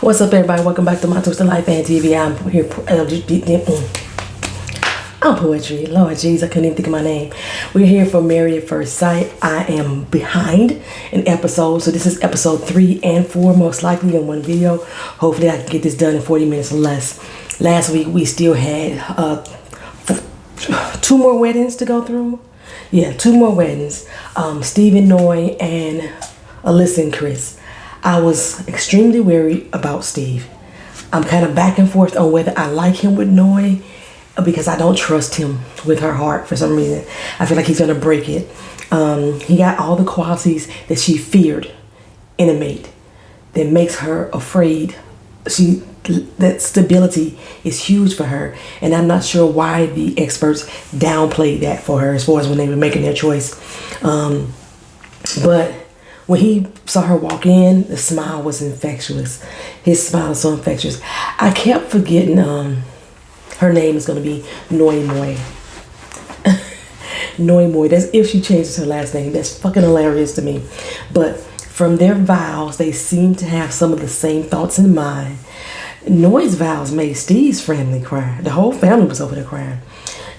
What's up, everybody? Welcome back to my Twisted Life and TV. I'm here. I'm Poetry. Lord jeez, I couldn't even think of my name. We're here for Married at First Sight. I am behind an episode, so this is episode 3 and 4, most likely in one video. Hopefully, I can get this done in 40 minutes or less. Last week, we still had 2 more weddings to go through. Yeah, 2 more weddings. Steve and Noy and Alyssa and Chris. I was extremely worried about Steve. I'm kind of back and forth on whether I like him with Noy because I don't trust him with her heart for some reason. I feel like he's gonna break it. He got all the qualities that she feared in a mate that makes her afraid. That stability is huge for her, and I'm not sure why the experts downplayed that for her as far as when they were making their choice. But when he saw her walk in, the smile was infectious. His smile is so infectious. I kept forgetting her name is going to be Noy Moy. Noy Moy. That's if she changes her last name. That's fucking hilarious to me. But from their vows, they seem to have some of the same thoughts in mind. Noy's vows made Steve's family cry. The whole family was over there crying.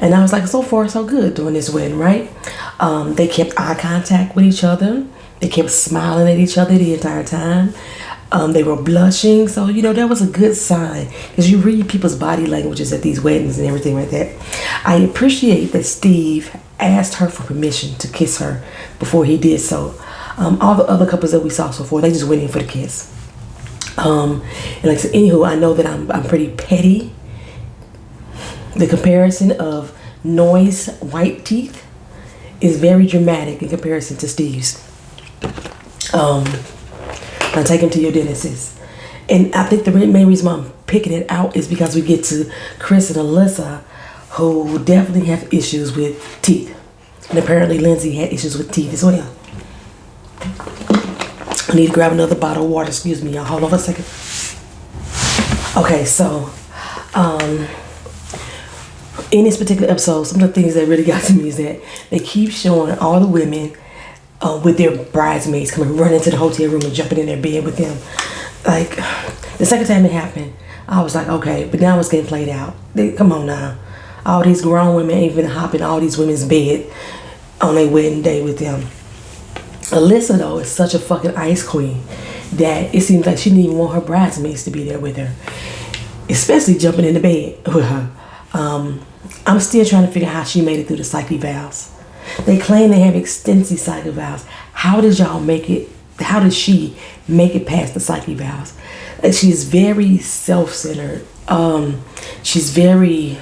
And I was like, so far, so good during this wedding, right? They kept eye contact with each other. They kept smiling at each other the entire time. They were blushing. So, that was a good sign. Because you read people's body languages at these weddings and everything like that. I appreciate that Steve asked her for permission to kiss her before he did so. All the other couples that we saw so far, they just went in for the kiss. And like I said, anywho, I know that I'm pretty petty. The comparison of Noy's white teeth is very dramatic in comparison to Steve's. Now take him to your dentist. And I think the main reason why I'm picking it out is because we get to Chris and Alyssa, who definitely have issues with teeth. And apparently Lindsay had issues with teeth as well. I need to grab another bottle of water. Excuse me, y'all. Hold on for a second. Okay, so in this particular episode, some of the things that really got to me is that they keep showing all the women with their bridesmaids coming running to the hotel room and jumping in their bed with them. Like, the second time it happened, I was like, okay, but now it's getting played out. Come on now. All these grown women ain't even hopping all these women's bed on their wedding day with them. Alyssa, though, is such a fucking ice queen that it seems like she didn't even want her bridesmaids to be there with her, especially jumping in the bed with her. I'm still trying to figure out how she made it through the psyche vows. They claim they have extensive psyche vows. How did y'all make it? How did she make it past the psyche vows? She's very self-centered. She's very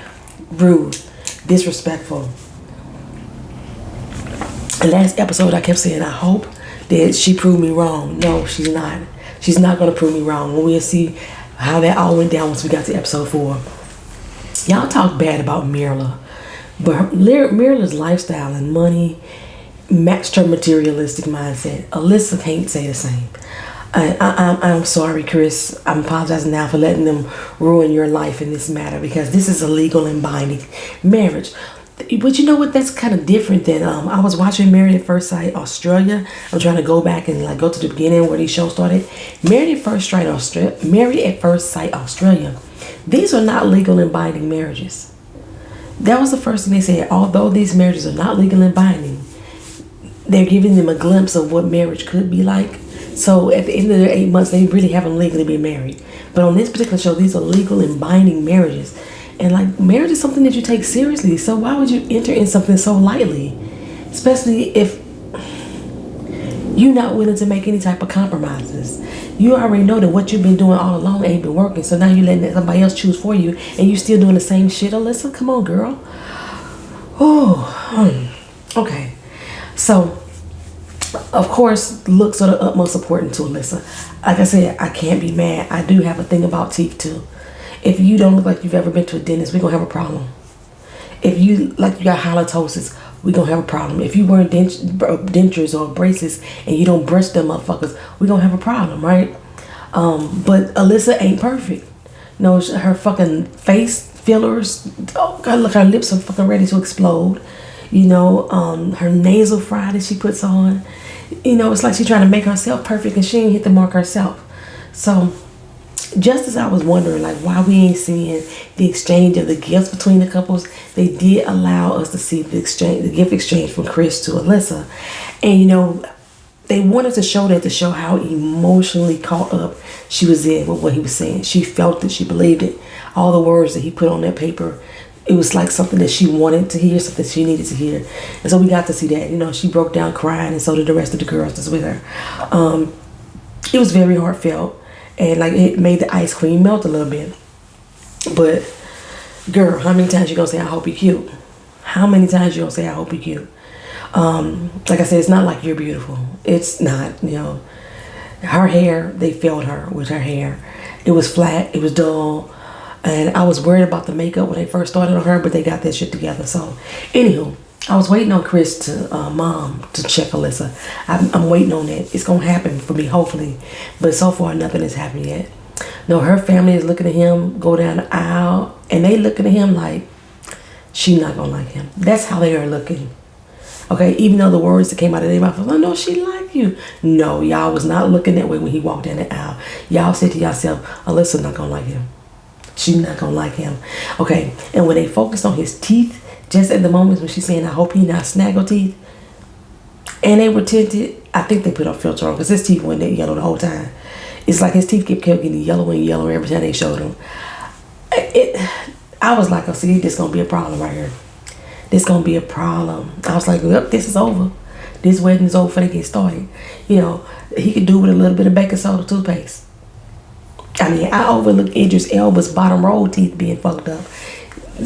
rude, disrespectful. The last episode I kept saying, I hope that she proved me wrong. No, she's not. She's not going to prove me wrong. We'll see how that all went down once we got to episode 4. Y'all talk bad about Mirla, but Mirla's lifestyle and money matched her materialistic mindset. Alyssa can't say the same. I'm sorry, Chris. I'm apologizing now for letting them ruin your life in this matter, because this is a legal and binding marriage. But you know what? That's kind of different than I was watching Married at First Sight Australia. I'm trying to go back and go to the beginning where these shows started. Married at First Sight Australia. These are not legal and binding marriages. That was the first thing they said. Although these marriages are not legal and binding, they're giving them a glimpse of what marriage could be like. So at the end of their 8 months, they really haven't legally been married. But on this particular show, these are legal and binding marriages. And marriage is something that you take seriously. So why would you enter in something so lightly? Especially if you're not willing to make any type of compromises. You already know that what you've been doing all along ain't been working. So now you're letting somebody else choose for you, and you're still doing the same shit. Alyssa, come on, girl. Okay. So, of course, looks are the utmost important to Alyssa. Like I said, I can't be mad. I do have a thing about teeth too. If you don't look like you've ever been to a dentist, we're going to have a problem. If you got halitosis, we're going to have a problem. If you wear dentures or braces and you don't brush them motherfuckers, we're going to have a problem, right? But Alyssa ain't perfect. No, her fucking face fillers, oh God, look, her lips are fucking ready to explode. Her nasal fry that she puts on. It's like she's trying to make herself perfect and she ain't hit the mark herself. So just as I was wondering, like, why we ain't seeing the exchange of the gifts between the couples, they did allow us to see the gift exchange from Chris to Alyssa. And, you know, they wanted to show that to show how emotionally caught up she was in with what he was saying. She felt it. She believed it. All the words that he put on that paper, it was like something that she wanted to hear, something she needed to hear. And so we got to see that. You know, she broke down crying, and so did the rest of the girls that's with her. It was very heartfelt, and like it made the ice cream melt a little bit. But girl, how many times you gonna say I hope you're cute? How many times you gonna say I hope you're cute? Like I said, it's not like you're beautiful. It's not, you know. Her hair, they failed her with her hair. It was flat, it was dull, and I was worried about the makeup when they first started on her, but they got that shit together. So, anywho, I was waiting on Chris to mom to check Alyssa. I'm waiting on that. It's gonna happen for me, hopefully, but so far nothing has happened yet. No, her family is looking at him go down the aisle, and they looking at him like she not gonna like him. That's how they are looking. Okay, even though the words that came out of their mouth was, "Oh no, she like you." No, y'all was not looking that way when he walked down the aisle. Y'all said to yourself, Alyssa not gonna like him. She's not gonna like him. Okay, and when they focused on his teeth, just at the moments when she's saying, "I hope he not snaggle teeth," and they were tinted, I think they put a filter on because his teeth went that yellow the whole time. It's like his teeth kept getting yellower and yellower every time they showed him. I was like, "Oh, see, this gonna be a problem right here. This gonna be a problem." I was like, "Yep, this is over. This wedding is over before they get started." You know, he could do with a little bit of baking soda toothpaste. I mean, I overlooked Idris Elba's bottom row teeth being fucked up.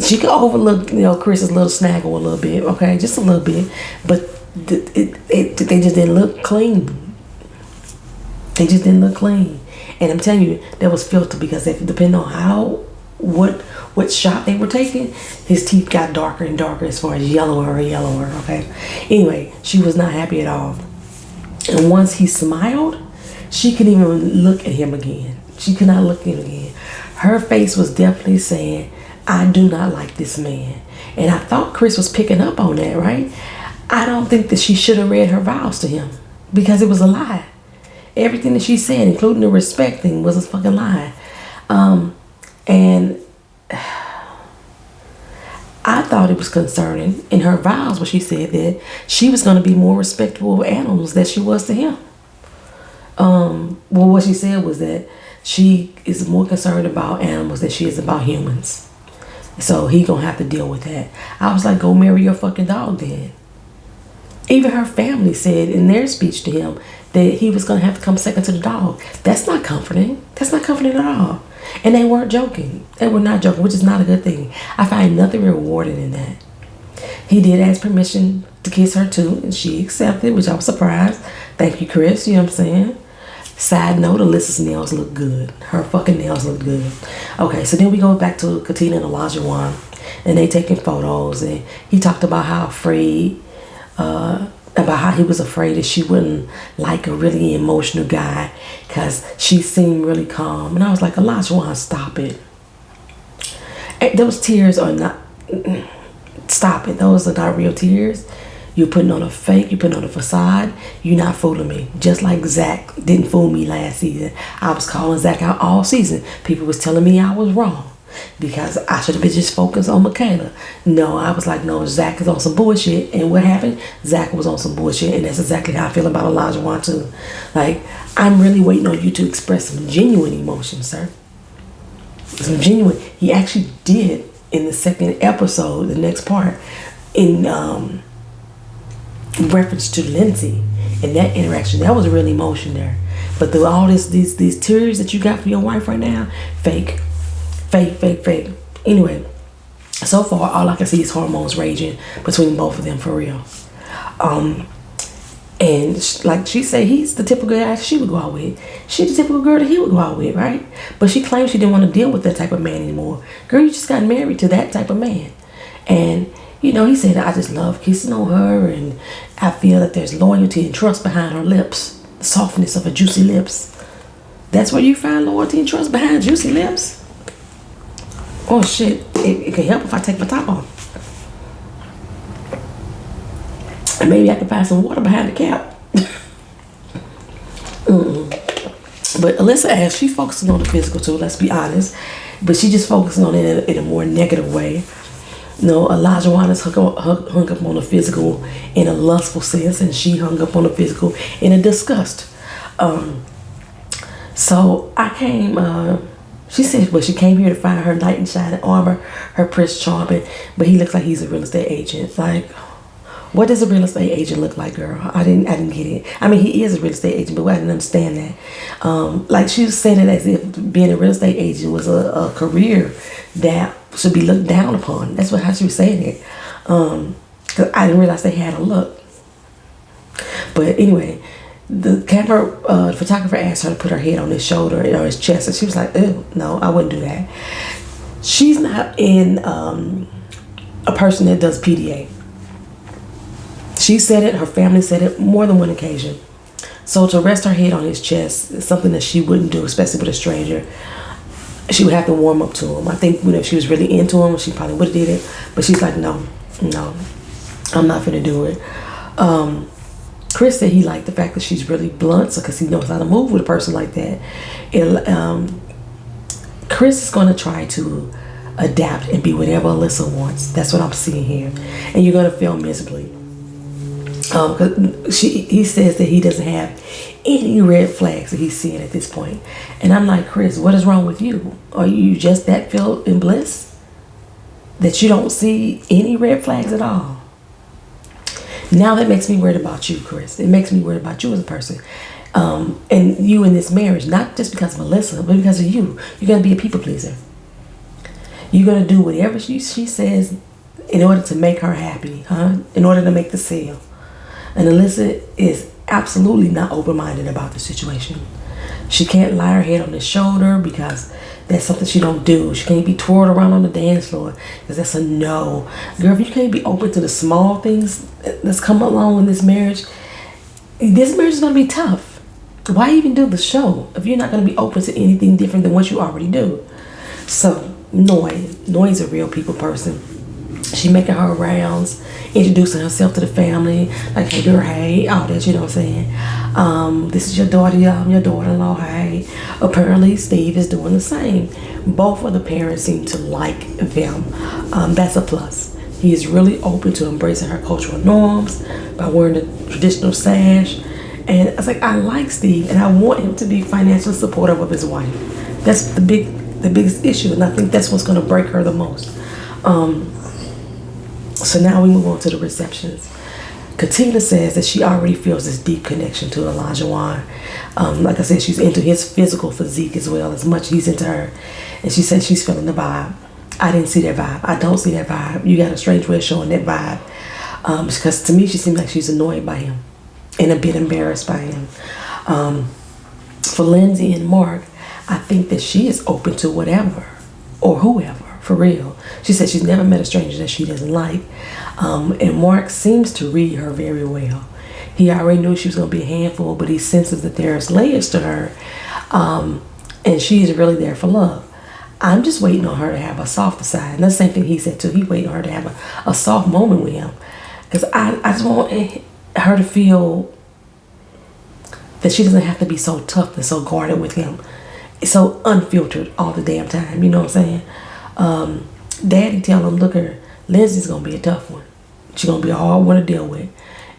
She could overlook, you know, Chris's little snaggle a little bit, okay, just a little bit, but they just didn't look clean. They just didn't look clean, and I'm telling you, that was filtered because depending on what shot they were taking, his teeth got darker and darker as far as yellower and yellower. Okay, anyway, she was not happy at all, and once he smiled, she couldn't even look at him again. She could not look at him again. Her face was definitely saying, "I do not like this man." And I thought Chris was picking up on that, right? I don't think that she should have read her vows to him because it was a lie. Everything that she said, including the respect thing, was a fucking lie. And I thought it was concerning in her vows when she said that she was going to be more respectful of animals than she was to him. Well, what she said was that she is more concerned about animals than she is about humans. So he gonna have to deal with that. I was like, go marry your fucking dog then. Even her family said in their speech to him that he was gonna have to come second to the dog. That's not comforting. That's not comforting at all. And they weren't joking. They were not joking, which is not a good thing. I find nothing rewarding in that. He did ask permission to kiss her too, and she accepted, which I was surprised. Thank you, Chris. You know what I'm saying? Side note, Alyssa's nails look good. Her fucking nails look good. Okay, so then we go back to Katina and Olajuwon, and they taking photos, and he talked about how he was afraid that she wouldn't like a really emotional guy because she seemed really calm. And I was like, Olajuwon, stop it. Those tears are not, stop it. Those are not real tears. You're putting on a fake, you're putting on a facade. You're not fooling me. Just like Zach didn't fool me last season. I was calling Zach out all season. People was telling me I was wrong because I should have been just focused on Michaela. No, I was like, no, Zach is on some bullshit. And what happened? Zach was on some bullshit. And that's exactly how I feel about Olajuwon too. Like, I'm really waiting on you to express some genuine emotion, sir. Some genuine. He actually did in the second episode, the next part, in reference to Lindsay and that interaction. That was real emotion there. But through all these tears that you got for your wife right now, fake. Anyway, so far all I can see is hormones raging between both of them for real. And like she said, he's the typical guy she would go out with. She's the typical girl that he would go out with, right? But she claimed she didn't want to deal with that type of man anymore. Girl, you just got married to that type of man. And you know, he said, I just love kissing on her, and I feel that there's loyalty and trust behind her lips, the softness of her juicy lips. That's where you find loyalty and trust, behind juicy lips? Oh shit, it can help if I take my top off. And maybe I can find some water behind the cap. But Alyssa asked, she's focusing on the physical too, let's be honest. But she just focusing on it in a more negative way. Elijah Waters hung up on the physical in a lustful sense, and she hung up on the physical in a disgust. So I came, she said, well, she came here to find her knight in shining armor, her Prince Charming, but he looks like he's a real estate agent. Like, what does a real estate agent look like, girl? I didn't get it. I mean, he is a real estate agent, but I didn't understand that. Like, she was saying it as if being a real estate agent was a career that should be looked down upon. That's how she was saying it. Cause I didn't realize they had a look. But anyway, the photographer asked her to put her head on his shoulder or his chest, and she was like, "Ew, no, I wouldn't do that." She's not in a person that does PDA. She said it, her family said it more than one occasion. So to rest her head on his chest is something that she wouldn't do, especially with a stranger. She would have to warm up to him. I think if she was really into him, she probably would have did it. But she's like, no, I'm not gonna do it. Chris said he liked the fact that she's really blunt, because he knows how to move with a person like that. Chris is gonna try to adapt and be whatever Alyssa wants. That's what I'm seeing here. And you're gonna fail miserably. He says that he doesn't have any red flags that he's seeing at this point. And I'm like, Chris, what is wrong with you? Are you just that filled in bliss that you don't see any red flags at all? Now that makes me worried about you, Chris. It makes me worried about you as a person. And you in this marriage, not just because of Alyssa, but because of you. You're going to be a people pleaser. You're going to do whatever she says in order to make her happy, in order to make the sale. And Alyssa is absolutely not open-minded about the situation. She can't lie her head on his shoulder because that's something she don't do. She can't be twirled around on the dance floor because that's a no. Girl, if you can't be open to the small things that's come along in this marriage is going to be tough. Why even do the show if you're not going to be open to anything different than what you already do? So, Noy's a real people person. She making her rounds, introducing herself to the family, like, hey girl, hey, all that, you know what I'm saying? This is your daughter, I'm your daughter-in-law, hey. Apparently Steve is doing the same. Both of the parents seem to like them. That's a plus. He is really open to embracing her cultural norms by wearing the traditional sash. And I was like, I like Steve, and I want him to be financially supportive of his wife. That's the biggest issue, and I think that's what's going to break her the most. So now we move on to the receptions. Katina says that she already feels this deep connection to Elijah Wan. Like I said, she's into his physical physique as well as much he's into her. And she said she's feeling the vibe. I didn't see that vibe. I don't see that vibe. You got a strange way of showing that vibe. Because to me, she seems like she's annoyed by him and a bit embarrassed by him. For Lindsay and Mark, I think that she is open to whatever or whoever. For real. She said she's never met a stranger that she doesn't like. And Mark seems to read her very well. He already knew she was going to be a handful, but he senses that there's layers to her. And she's really there for love. I'm just waiting on her to have a softer side. And that's the same thing he said too. He waiting on her to have a soft moment with him. Because I just want her to feel that she doesn't have to be so tough and so guarded with him. It's so unfiltered all the damn time. You know what I'm saying? Daddy tell him, look her, Lindsay's gonna be a tough one. She's gonna be a hard one to deal with.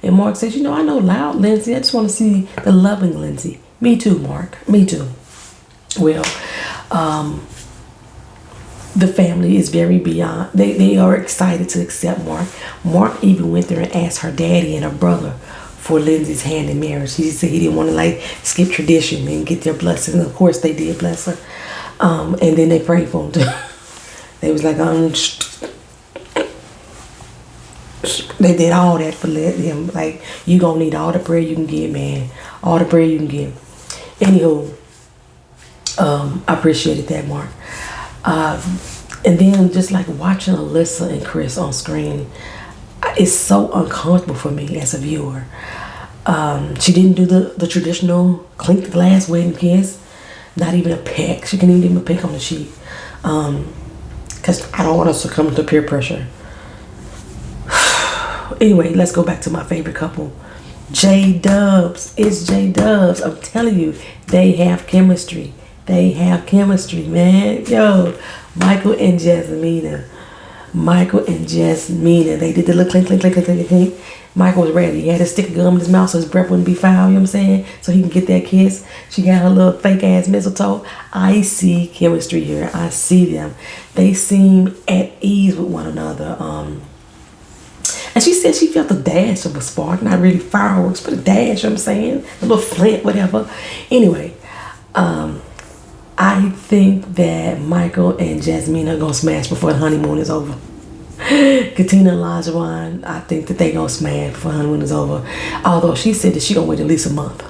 And Mark says, I know loud Lindsay. I just want to see the loving Lindsay. Me too, Mark. Me too. Well, the family is very beyond. They are excited to accept Mark. Mark even went there and asked her daddy and her brother for Lindsay's hand in marriage. He said he didn't want to skip tradition and get their blessings. And of course they did bless her. And then they prayed for him too. They was like, they did all that for him. Like, you gonna need all the prayer you can get, man. All the prayer you can get. Anywho, I appreciated that, Mark. And then just like watching Alyssa and Chris on screen, it's so uncomfortable for me as a viewer. She didn't do the traditional clink the glass wedding kiss. Not even a peck. She couldn't even give him a peck on the cheek. Because I don't want to succumb to peer pressure. Anyway, let's go back to my favorite couple. J Dubs. It's J Dubs. I'm telling you, they have chemistry. They have chemistry, man. Yo, Michael and Jasmina. Michael and Jasmina. They did the little clink, clink, clink, clink, clink, clink. Michael was ready. He had to stick a gum in his mouth so his breath wouldn't be foul, you know what I'm saying? So he can get that kiss. She got her little fake ass mistletoe. I see chemistry here. I see them. They seem at ease with one another. And she said she felt a dash of a spark, not really fireworks, but a dash, you know what I'm saying? A little flint, whatever. Anyway, I think that Michael and Jasmine are going to smash before the honeymoon is over. Katina and Lajuan, I think that they going to smash before the honeymoon is over. Although she said that she going to wait at least a month.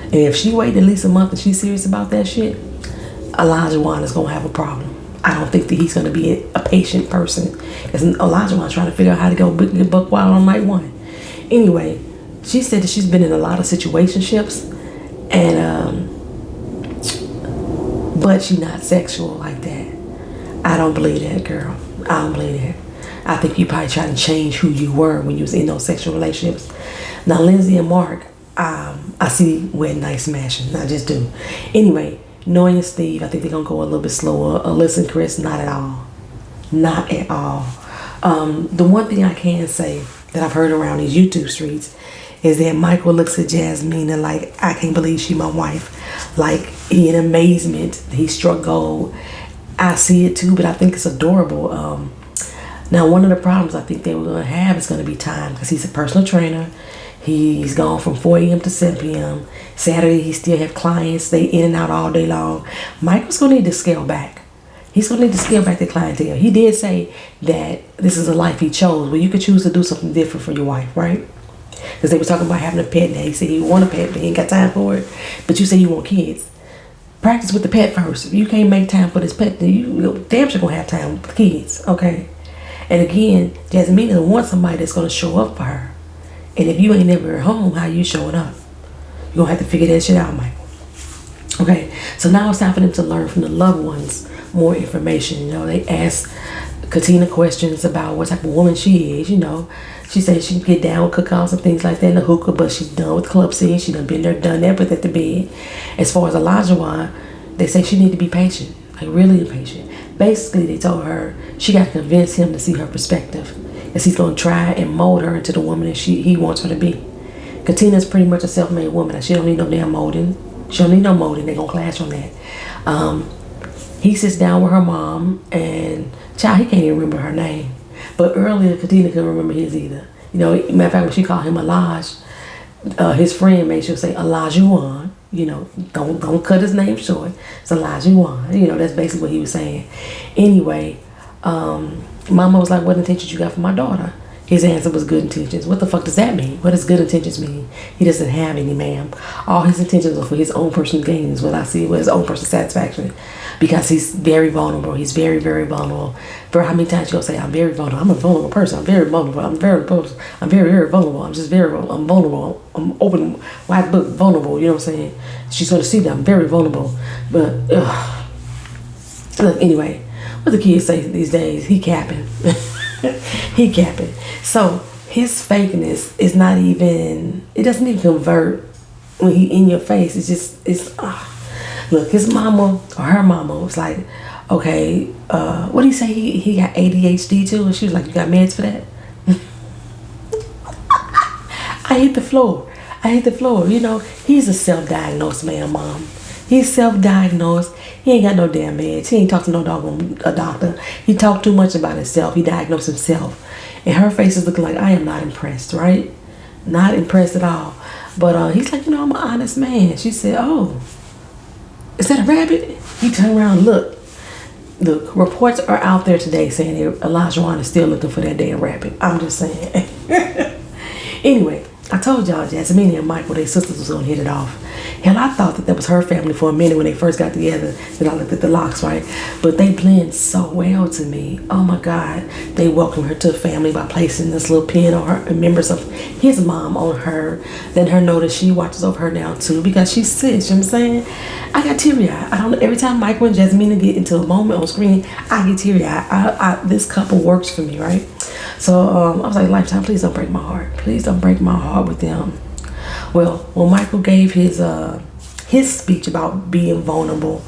And if she wait at least a month and she's serious about that shit, Elijah is going to have a problem. I don't think that he's going to be a patient person. Because Elijah trying to figure out how to go buck wild on night one. Anyway, she said that she's been in a lot of situationships. And, but she's not sexual like that. I don't believe that, girl. I don't believe that. I think you probably trying to change who you were when you was in those sexual relationships. Now, Lindsay and Mark, I see wedding night smashing. I just do. Anyway, knowing Steve, I think they're going to go a little bit slower. Alyssa and Chris, not at all. Not at all. The one thing I can say that I've heard around these YouTube streets is that Michael looks at Jasmine and like, I can't believe she my wife. Like, he in amazement. He struck gold. I see it too, but I think it's adorable. Now, one of the problems I think they were going to have is going to be time, because he's a personal trainer. He's gone from 4 a.m. to 7 p.m. Saturday, he still have clients. They in and out all day long. Michael's going to need to scale back. He's going to need to scale back the clientele. He did say that this is a life he chose, but you could choose to do something different for your wife, right? Because they were talking about having a pet now. He said he want a pet, but he ain't got time for it. But you say you want kids. Practice with the pet first. If you can't make time for this pet, then you damn sure going to have time with the kids, okay? And again, Jasmine wants somebody that's going to show up for her. And if you ain't never at home, how you showing up? You're going to have to figure that shit out, Michael. Okay, so now it's time for them to learn from the loved ones more information. You know, they ask Katina questions about what type of woman she is, you know. She said she can get down with cookouts and things like that in the hookah, but she's done with club scene. She done been there, done that, but at the bed. As far as Elijah, they say she need to be patient, like really patient. Basically, they told her she got to convince him to see her perspective, as he's going to try and mold her into the woman that he wants her to be. Katina's pretty much a self-made woman. She don't need no damn molding. She don't need no molding. They're going to clash on that. He sits down with her mom, and child, he can't even remember her name. But earlier, Katina couldn't remember his either. You know, matter of fact, when she called him Elijah, his friend made sure to say Elijah. You know, don't cut his name short. It's Elijah. You know, that's basically what he was saying. Anyway, Mama was like, what intentions you got for my daughter? His answer was good intentions. What the fuck does that mean? What does good intentions mean? He doesn't have any, ma'am. All his intentions are for his own personal gains, what I see, with his own personal satisfaction. Because he's very vulnerable. He's very, very vulnerable. For how many times you gonna say, I'm very vulnerable. I'm a vulnerable person. I'm very vulnerable. I'm very, very vulnerable. I'm just very, I'm vulnerable. I'm open, wide book, vulnerable. You know what I'm saying? She's gonna see that I'm very vulnerable. But, look, anyway, what the kids say these days, he capping. He capping. So his fakeness is not even, it doesn't even convert when he in your face. It's just, look, his mama or her mama was like, okay, what did he say? He got ADHD too? And she was like, you got meds for that? I hit the floor. You know, he's a self-diagnosed man, mom. He's self-diagnosed. He ain't got no damn meds. He ain't talked to no doggone a doctor. He talked too much about himself. He diagnosed himself. And her face is looking like, I am not impressed, right? Not impressed at all. But he's like, you know, I'm an honest man. She said, oh, is that a rabbit? He turned around and looked. Look, reports are out there today saying that Elijah is still looking for that damn rabbit. I'm just saying. Anyway, I told y'all Jasmine and Michael, their sisters, was going to hit it off. Hell, I thought that was her family for a minute when they first got together. Then I looked at the locks, right? But they blend so well to me. Oh my God. They welcome her to the family by placing this little pin on her, members of his mom on her. Then her notice she watches over her now too, because she's sis, you know what I'm saying? I got teary-eyed. I don't know, every time Michael and Jasmine get into a moment on screen, I get teary-eyed. This couple works for me, right? So I was like, Lifetime, please don't break my heart. Please don't break my heart. part with them. Well, when Michael gave his speech about being vulnerable,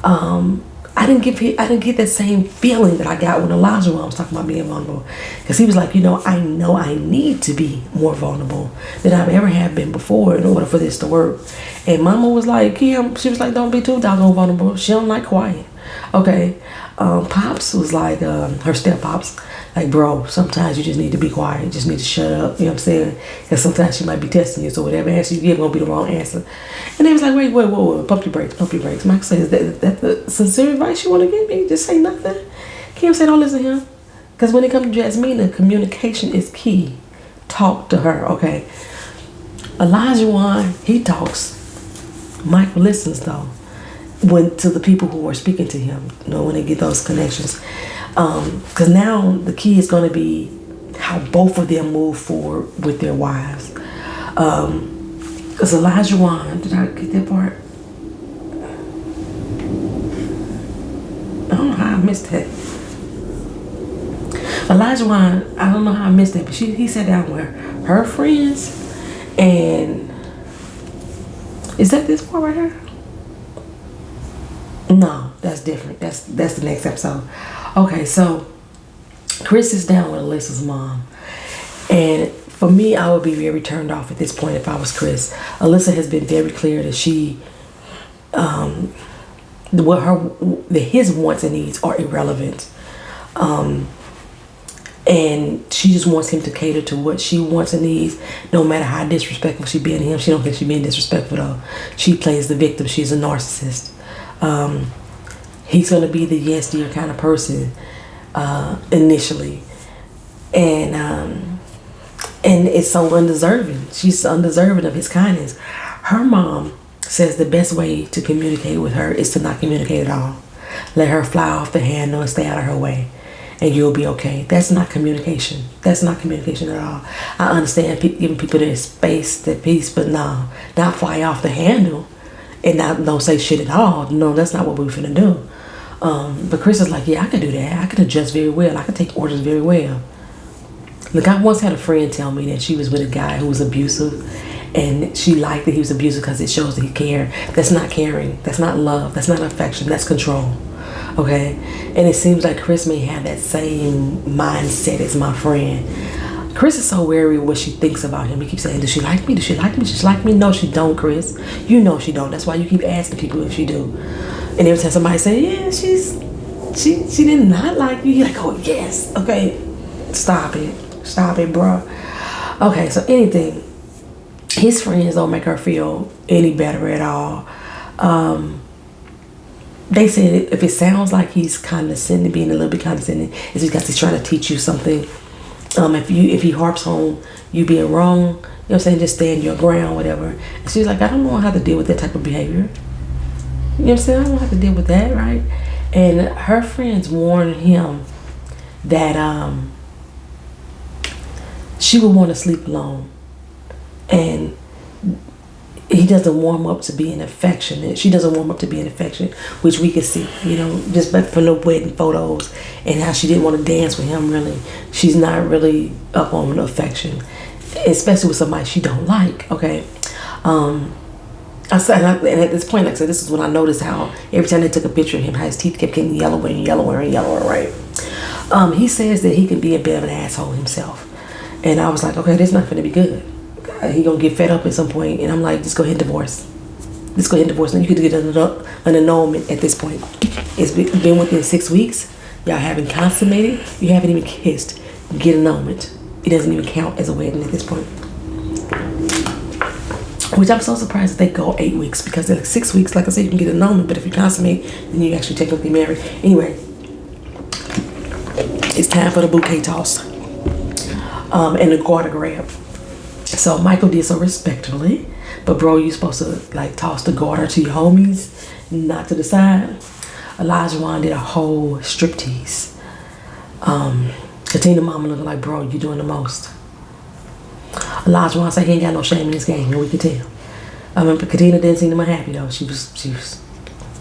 I didn't get that same feeling that I got when Elijah was talking about being vulnerable, because he was like, I know I need to be more vulnerable than I've ever have been before in order for this to work. And Mama was like, Kim, she was like, don't be too doggone vulnerable. She don't like quiet. Okay. Pops was like, her step pops, like, bro, sometimes you just need to be quiet. You just need to shut up. You know what I'm saying? Because sometimes she might be testing you, so whatever answer you give gonna be the wrong answer. And they was like, wait, whoa, pump your brakes. Michael says, that the sincere advice you want to give me? Just say nothing. Kim said, don't listen to him. Because when it comes to Jasmine, communication is key. Talk to her, okay? Elijah Wan, he talks. Michael listens, though, to the people who are speaking to him, when they get those connections. Because now the key is going to be how both of them move forward with their wives. Because Elijah Wan, did I get that part? I don't know how I missed that. Elijah Wan, I don't know how I missed that, but he sat down with her friends, and is that this part right here? No, that's different. That's the next episode. Okay, so Chris is down with Alyssa's mom, and for me, I would be very turned off at this point if I was Chris. Alyssa has been very clear that his wants and needs are irrelevant, and she just wants him to cater to what she wants and needs, no matter how disrespectful she being to him. She don't think she being disrespectful though. She plays the victim. She's a narcissist. He's going to be the yes dear kind of person initially, and it's so undeserving. She's undeserving of his kindness. Her mom says the best way to communicate with her is to not communicate at all. Let her fly off the handle and stay out of her way, and you'll be okay. That's not communication. That's not communication at all. I understand giving people their space, their peace, but no, not fly off the handle and don't say shit at all. No, that's not what we're finna do. But Chris is like, yeah, I can do that. I can adjust very well. I can take orders very well. Look, I once had a friend tell me that she was with a guy who was abusive, and she liked that he was abusive because it shows that he cared. That's not caring. That's not love. That's not affection. That's control. Okay? And it seems like Chris may have that same mindset as my friend. Chris is so wary of what she thinks about him. He keeps saying, does she like me? Does she like me? Does she like me? No, she don't, Chris. You know she don't. That's why you keep asking people if she do. And every time somebody say, yeah, she did not like you, you're like, oh, yes. Okay, stop it, bro. Okay, so anything. His friends don't make her feel any better at all. They said if it sounds like he's condescending, being a little bit condescending, it's because he's trying to teach you something. If he harps on you being wrong, you know what I'm saying, just stand your ground, whatever. And she's like, I don't know how to deal with that type of behavior. You know what I'm saying? I don't know how to deal with that, right? And her friends warned him that she would want to sleep alone. And he doesn't warm up to being affectionate. She doesn't warm up to being affectionate, which we could see, just back from the wedding photos and how she didn't want to dance with him, really. She's not really up on affection, especially with somebody she don't like, okay? I said, and at this point, like I said, this is when I noticed how every time they took a picture of him, how his teeth kept getting yellower and yellower and yellower, right? He says that he can be a bit of an asshole himself. And I was like, okay, this is not going to be good. He gonna get fed up at some point, and I'm like, just go ahead and divorce. Just go ahead and divorce. Now you could get an annulment at this point. It's been within 6 weeks. Y'all haven't consummated. You haven't even kissed. Get an annulment. It doesn't even count as a wedding at this point. Which I'm so surprised that they go 8 weeks, because in 6 weeks, like I said, you can get an annulment, but if you consummate, then you actually technically married. Anyway, it's time for the bouquet toss and the garter grab. So Michael did so respectfully, but bro, you supposed to like toss the garter to your homies, not to the side. Elijah Wan did a whole striptease. Katina mama looking like, bro, you doing the most. Elijah Wan said he ain't got no shame in this game, and we could tell. But Katina didn't seem happy though. She was, she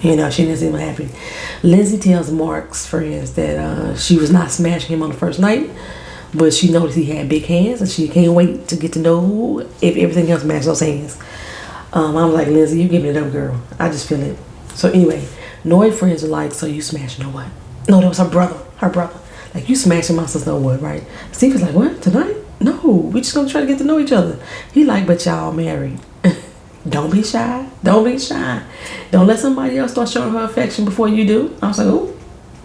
didn't seem happy. Lindsay tells Mark's friends that she was not smashing him on the first night, But she noticed he had big hands, and she can't wait to get to know if everything else matched those hands. I'm like, Lindsay, you giving it up, girl. I just feel it. So anyway, Noi friends are like, so you smashing or what? No, that was her brother. Her brother. Like, you smashing my sister or what, right? Steve was like, what? Tonight? No, we just gonna try to get to know each other. He like, but y'all married. Don't be shy. Don't be shy. Don't let somebody else start showing her affection before you do. I was like, oh,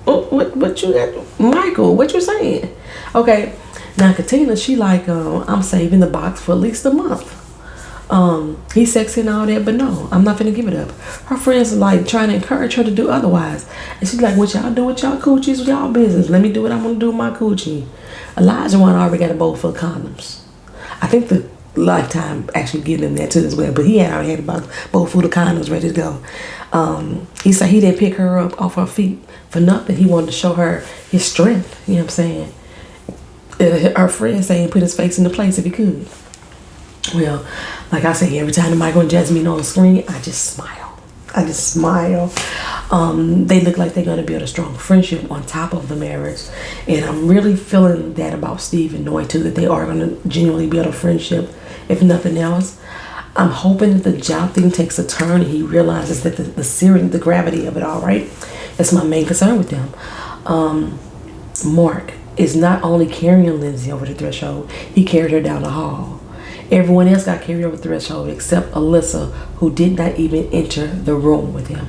what you got? Michael, what you saying? Okay, now Katina, she like, I'm saving the box for at least a month. He's sexy and all that, but no, I'm not finna give it up. Her friends are like trying to encourage her to do otherwise. And she's like, what y'all do with y'all coochies, with y'all business. Let me do what I'm gonna do with my coochie. Elijah one already got a bowl full of condoms. I think the Lifetime actually gave them that too as well, but he had already had a bowl full of condoms ready to go. He said he didn't pick her up off her feet for nothing. He wanted to show her his strength, you know what I'm saying? Her friend saying put his face in the place if he could. Well, like I say, every time Michael and Jasmine on the screen, I just smile. I just smile. They look like they're going to build a strong friendship on top of the marriage. And I'm really feeling that about Steve and Noi too, that they are going to genuinely build a friendship, if nothing else. I'm hoping that the job thing takes a turn and he realizes that the seriousness, the gravity of it all, right? That's my main concern with them. Mark is not only carrying Lindsay over the threshold, he carried her down the hall. Everyone else got carried over the threshold except Alyssa, who did not even enter the room with him.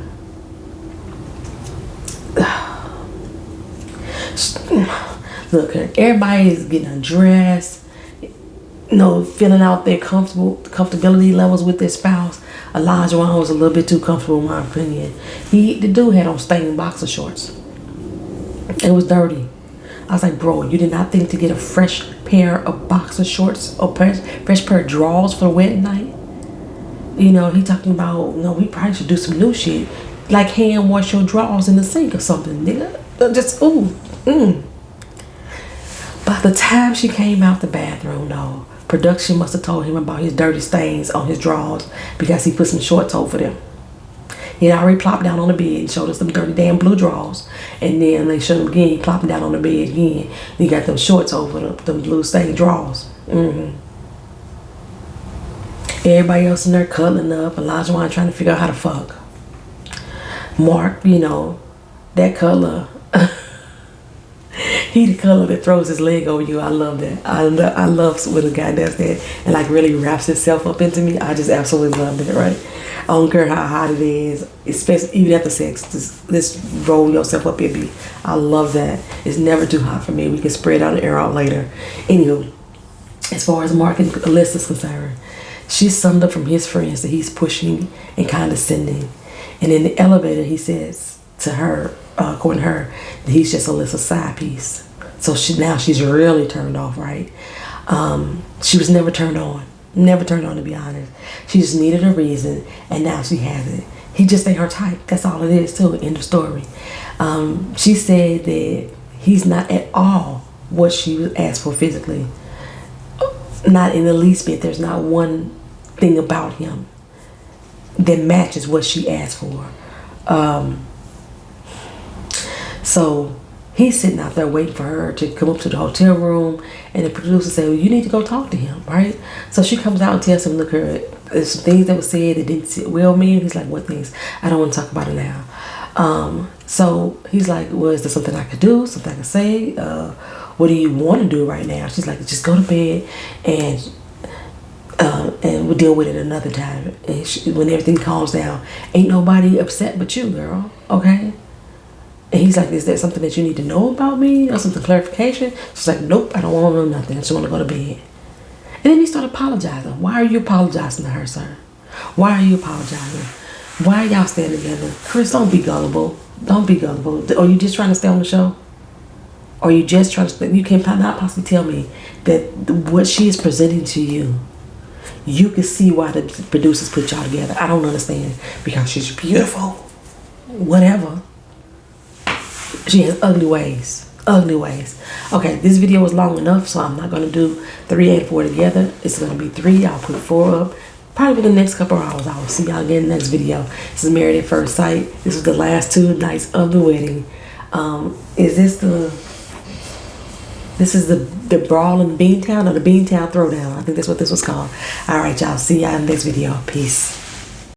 Look, everybody's getting undressed, filling out their comfortability levels with their spouse. Elijah was a little bit too comfortable in my opinion. The dude had on stained boxer shorts. It was dirty. I was like, bro, you did not think to get a fresh pair of boxer shorts or fresh pair of drawers for the wedding night? He talking about, we probably should do some new shit. Like hand wash your drawers in the sink or something, nigga. Just, By the time she came out the bathroom, though, production must have told him about his dirty stains on his drawers because he put some shorts over them. He had already plopped down on the bed and showed us them dirty damn blue drawers. And then they showed him again, he plopping down on the bed again. And he got them shorts over them blue stained drawers. Everybody else in there cuddling up. Elijah Wine trying to figure out how to fuck. Mark, that color. He the color that throws his leg over you. I love that. I love when a guy does that and like really wraps himself up into me. I just absolutely love that, right? I don't care how hot it is, especially even after sex. Just roll yourself up in me. I love that. It's never too hot for me. We can spread out and air out later. Anywho, as far as Mark and Alyssa's concerned, she summed up from his friends that he's pushing and condescending. And in the elevator, he says to her, according to her, that he's just Alyssa's side piece. So now she's really turned off, right? She was never turned on. Never turned on, to be honest. She just needed a reason, and now she has it. He just ain't her type. That's all it is, too. End of story. She said that he's not at all what she asked for physically. Not in the least bit. There's not one thing about him that matches what she asked for. So he's sitting out there waiting for her to come up to the hotel room, and the producer said, well, you need to go talk to him, right? So she comes out and tells him, look, there's some things that were said that didn't sit well with me. He's like, what things? I don't want to talk about it now. So he's like, well, is there something I could do, something I could say? What do you want to do right now? She's like, just go to bed and we'll deal with it another time. And when everything calms down, ain't nobody upset but you, girl, okay? And he's like, is there something that you need to know about me or something clarification? She's like, nope, I don't want to know nothing. I just want to go to bed. And then he started apologizing. Why are you apologizing to her, sir? Why are you apologizing? Why are y'all standing together? Chris, don't be gullible. Don't be gullible. Are you just trying to stay on the show? Or you just trying to, you can not possibly tell me that what she is presenting to you, you can see why the producers put y'all together. I don't understand. Because she's beautiful. Whatever. She has ugly ways. Ugly ways. Okay, this video was long enough, so I'm not going to do 3 and 4 together. It's going to be 3. I'll put 4 up. Probably the next couple of hours. I will see y'all again in the next video. This is Married at First Sight. This was the last 2 nights of the wedding. Is this the... This is the Brawl in Beantown, or the Beantown Throwdown. I think that's what this was called. All right, y'all. See y'all in the next video. Peace.